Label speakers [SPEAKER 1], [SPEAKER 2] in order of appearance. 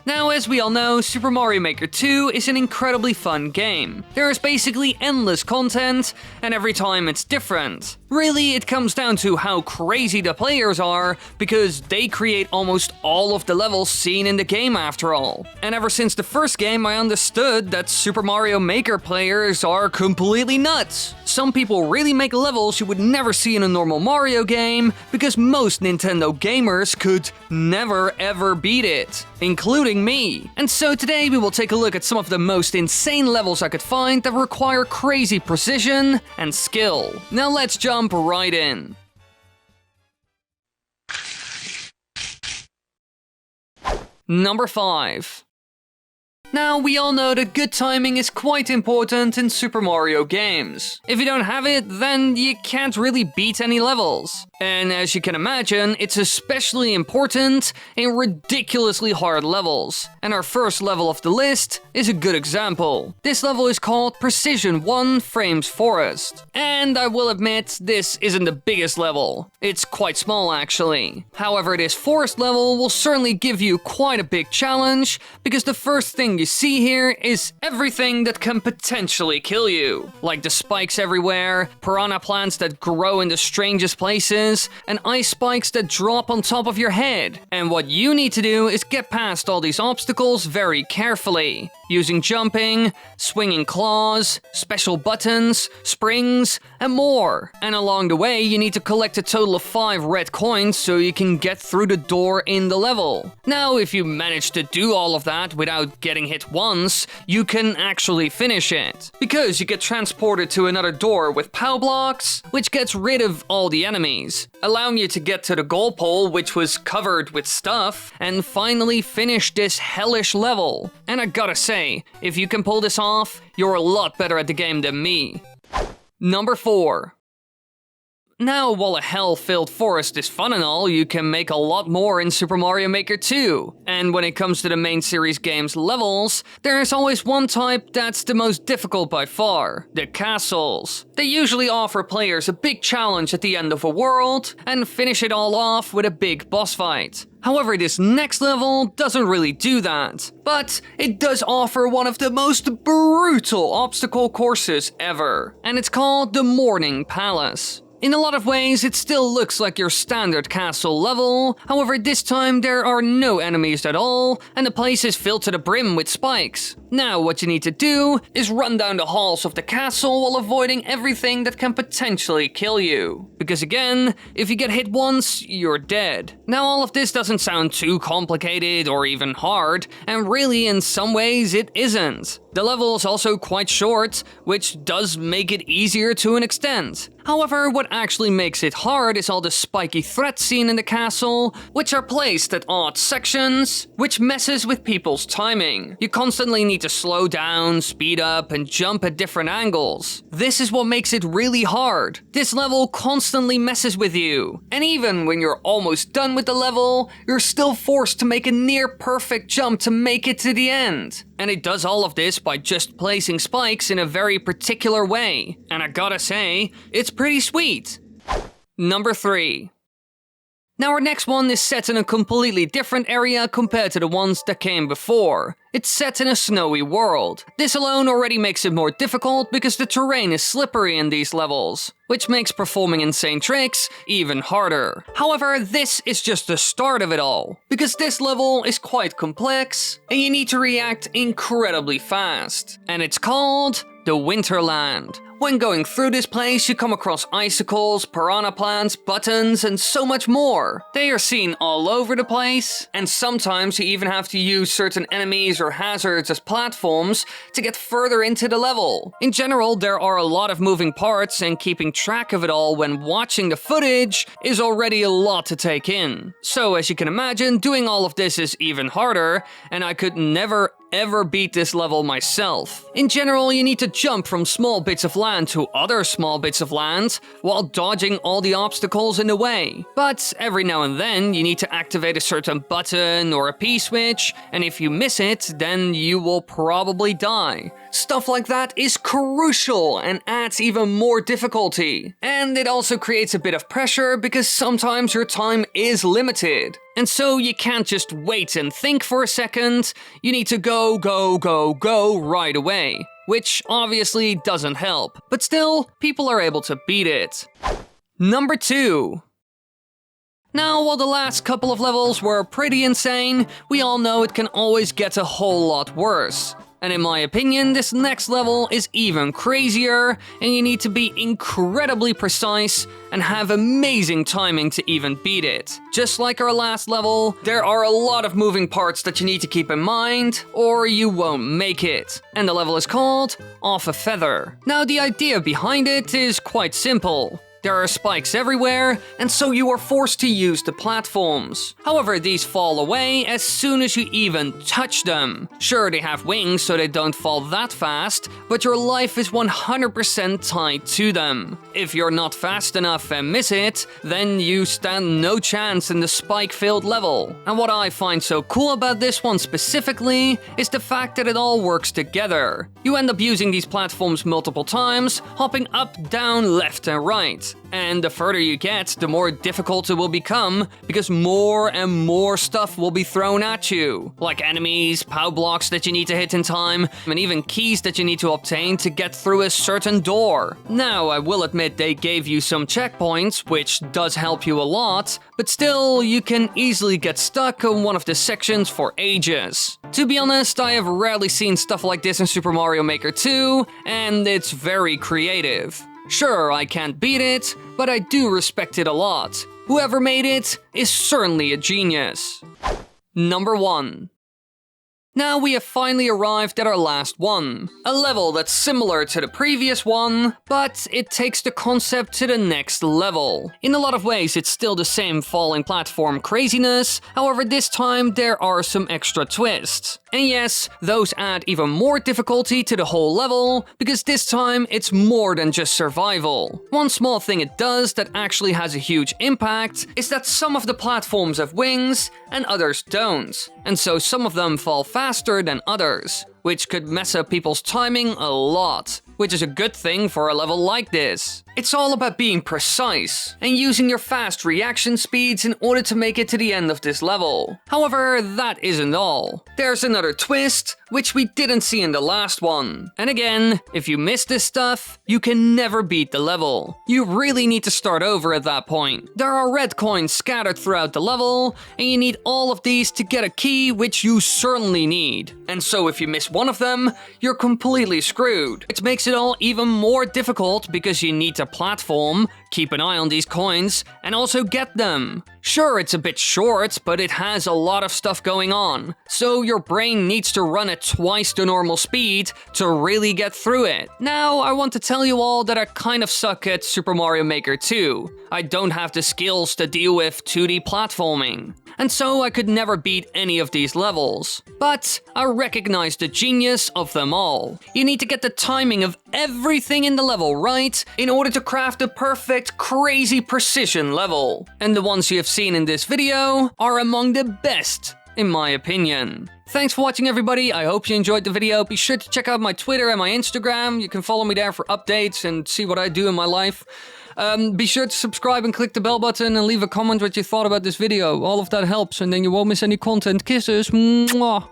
[SPEAKER 1] Now, as we all know, Super Mario Maker 2 is an incredibly fun game. There is basically endless content, and every time it's different. Really, it comes down to how crazy the players are, because they create almost all of the levels seen in the game after all. And ever since the first game, I understood that Super Mario Maker players are completely nuts. Some people really make levels you would never see in a normal Mario game, because most Nintendo gamers could never ever beat it, including me. And so today we will take a look at some of the most insane levels I could find that require crazy precision and skill. Now let's jump right in. Number 5. Now, we all know that good timing is quite important in Super Mario games. If you don't have it, then you can't really beat any levels. And as you can imagine, it's especially important in ridiculously hard levels. And our first level of the list is a good example. This level is called Precision 1 Frames Forest. And I will admit, this isn't the biggest level. It's quite small actually. However, this forest level will certainly give you quite a big challenge, because the first thing you see here is everything that can potentially kill you. Like the spikes everywhere, piranha plants that grow in the strangest places, and ice spikes that drop on top of your head. And what you need to do is get past all these obstacles very carefully, using jumping, swinging claws, special buttons, springs, and more. And along the way, you need to collect a total of 5 red coins so you can get through the door in the level. Now, if you manage to do all of that without getting hit once, you can actually finish it, because you get transported to another door with POW blocks, which gets rid of all the enemies, allowing you to get to the goal pole, which was covered with stuff, and finally finish this hellish level. And I gotta say, if you can pull this off, you're a lot better at the game than me. Number 4. Now, while a hell-filled forest is fun and all, you can make a lot more in Super Mario Maker 2. And when it comes to the main series game's levels, there is always one type that's the most difficult by far: the castles. They usually offer players a big challenge at the end of a world, and finish it all off with a big boss fight. However, this next level doesn't really do that, but it does offer one of the most brutal obstacle courses ever, and it's called the Morning Palace. In a lot of ways, it still looks like your standard castle level, however this time there are no enemies at all, and the place is filled to the brim with spikes. Now what you need to do is run down the halls of the castle while avoiding everything that can potentially kill you. Because again, if you get hit once, you're dead. Now all of this doesn't sound too complicated or even hard, and really in some ways it isn't. The level is also quite short, which does make it easier to an extent. However, what actually makes it hard is all the spiky threats seen in the castle, which are placed at odd sections, which messes with people's timing. You constantly need to slow down, speed up, and jump at different angles. This is what makes it really hard. This level constantly messes with you. And even when you're almost done with the level, you're still forced to make a near perfect jump to make it to the end. And it does all of this by just placing spikes in a very particular way. And I gotta say, it's pretty sweet. Number 3. Now our next one is set in a completely different area compared to the ones that came before. It's set in a snowy world. This alone already makes it more difficult because the terrain is slippery in these levels, which makes performing insane tricks even harder. However, this is just the start of it all, because this level is quite complex and you need to react incredibly fast. And it's called the Winterland. When going through this place, you come across icicles, piranha plants, buttons, and so much more. They are seen all over the place, and sometimes you even have to use certain enemies or hazards as platforms to get further into the level. In general, there are a lot of moving parts, and keeping track of it all when watching the footage is already a lot to take in. So as you can imagine, doing all of this is even harder, and I could never ever beat this level myself. In general, you need to jump from small bits of land to other small bits of land while dodging all the obstacles in the way. But every now and then, you need to activate a certain button or a P-switch, and if you miss it, then you will probably die. Stuff like that is crucial and adds even more difficulty. And it also creates a bit of pressure because sometimes your time is limited. And so you can't just wait and think for a second, you need to go right away. Which obviously doesn't help, but still, people are able to beat it. Number 2. Now, while the last couple of levels were pretty insane, we all know it can always get a whole lot worse. And in my opinion, this next level is even crazier, and you need to be incredibly precise and have amazing timing to even beat it. Just like our last level, there are a lot of moving parts that you need to keep in mind, or you won't make it. And the level is called Off a Feather. Now, the idea behind it is quite simple. There are spikes everywhere, and so you are forced to use the platforms. However, these fall away as soon as you even touch them. Sure, they have wings so they don't fall that fast, but your life is 100% tied to them. If you're not fast enough and miss it, then you stand no chance in the spike-filled level. And what I find so cool about this one specifically is the fact that it all works together. You end up using these platforms multiple times, hopping up, down, left and right. And the further you get, the more difficult it will become, because more and more stuff will be thrown at you. Like enemies, POW blocks that you need to hit in time, and even keys that you need to obtain to get through a certain door. Now, I will admit they gave you some checkpoints, which does help you a lot, but still, you can easily get stuck on one of the sections for ages. To be honest, I have rarely seen stuff like this in Super Mario Maker 2, and it's very creative. Sure, I can't beat it, but I do respect it a lot. Whoever made it is certainly a genius. Number 1. Now we have finally arrived at our last one. A level that's similar to the previous one, but it takes the concept to the next level. In a lot of ways, it's still the same falling platform craziness, however this time there are some extra twists. And yes, those add even more difficulty to the whole level, because this time it's more than just survival. One small thing it does that actually has a huge impact is that some of the platforms have wings and others don't. And so some of them fall faster than others, which could mess up people's timing a lot, which is a good thing for a level like this. It's all about being precise and using your fast reaction speeds in order to make it to the end of this level. However, that isn't all. There's another twist, which we didn't see in the last one. And again, if you miss this stuff, you can never beat the level. You really need to start over at that point. There are red coins scattered throughout the level, and you need all of these to get a key, which you certainly need. And so if you miss one of them, you're completely screwed. It makes it all even more difficult because you need to platform, keep an eye on these coins, and also get them. Sure, it's a bit short, but it has a lot of stuff going on, so your brain needs to run at twice the normal speed to really get through it. Now, I want to tell you all that I kind of suck at Super Mario Maker 2. I don't have the skills to deal with 2D platforming, and so I could never beat any of these levels. But I recognize the genius of them all. You need to get the timing of everything in the level right in order to craft a perfect, crazy precision level. And the ones you have seen in this video are among the best, in my opinion. Thanks for watching, everybody. I hope you enjoyed the video. Be sure to check out my Twitter and my Instagram. You can follow me there for updates and see what I do in my life. Be sure to subscribe and click the bell button and leave a comment what you thought about this video. All of that helps, and then you won't miss any content. Kisses. Mwah.